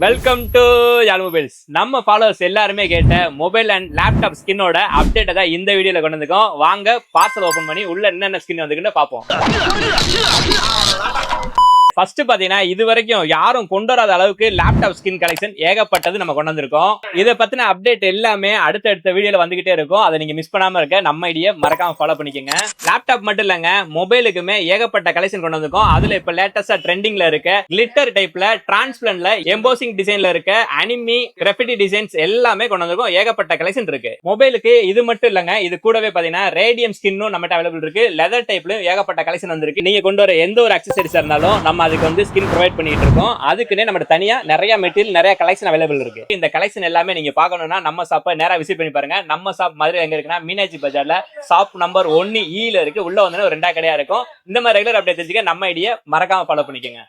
Welcome to Yaal mobiles. நம்ம followers எல்லாருமே கேட்ட மொபைல் அண்ட் லேப்டாப் ஸ்கின்னோட அப்டேட்டை தான் இந்த வீடியோல கொண்டு வந்திருக்கோம். வாங்க பார்சல் ஓபன் பண்ணி உள்ள என்னென்ன ஸ்கின் வந்துக்குன்னு பார்ப்போம். ஃபர்ஸ்ட் பாத்தீங்கன்னா இது வரைக்கும் யாரும் கொண்டு வராத அளவுக்கு லேப்டாப் ஸ்கின் கலெக்ஷன் ஏகப்பட்டது நம்ம கொண்டு வந்திருக்கோம். இதை பத்தின அப்டேட் எல்லாமே அடுத்தடுத்த வீடியோல வந்துகிட்டே இருக்கும். அதை நீங்க மிஸ் பண்ணாம இருக்க நம்ம ஐடியா மறக்காம ஃபாலோ பண்ணிக்கோங்க. லேப்டாப் மட்டும் இல்லங்க, மொபைலுக்குமே ஏகப்பட்ட கலெக்ஷன் கொண்டு வந்திருக்கோம். அதுல இப்ப லேட்டஸ்டா ட்ரெண்டிங்ல இருக்க கிளிட்டர் டைப்ல டிரான்ஸ்பரன்ட்ல எம்போசிங் டிசைன்ல இருக்க அனிமி கிராஃபிட்டி டிசைன்ஸ் எல்லாமே கொண்டு வந்திருக்கோம். ஏகப்பட்ட கலெக்ஷன் இருக்கு. மொபைலுக்கு இது மட்டும் இல்லங்க, இது கூடவே பாத்தீங்கன்னா ரேடியம் ஸ்கின்னும் நம்மகிட்ட அவைலபிள் இருக்கு. லெதர் டைப்லயும் ஏகப்பட்ட கலெக்ஷன் வந்திருக்கு. நீங்க கொண்டு வர எந்த ஒரு அக்சசரிஸ் இருந்தாலும் நம்ம அதுக்கு வந்து ஸ்கின் ப்ரொவைட் பண்ணிட்டு இருக்கோம். அதுக்குன்னே நம்ம தனியா நிறைய மெட்டீரியல் நிறைய கலெக்ஷன் அவைலபிள் இருக்கு. இந்த கலெக்ஷன் எல்லாமே நீங்க பார்க்கணும்னா நம்ம ஷாப்பை நேரா விசிட் பண்ணி பாருங்க. நம்ம ஷாப் மதுரை எங்க இருக்குன்னா மீனாட்சி பஜார்ல ஷாப் நம்பர் 1E இருக்கு. உள்ள வந்து ஒரு 2 கடையா இருக்கும். இந்த மாதிரி ரெகுலர் அப்டேட் தெரிஞ்சுக்க நம்ம ஐடியா மறக்காம ஃபாலோ பண்ணிக்கோங்க.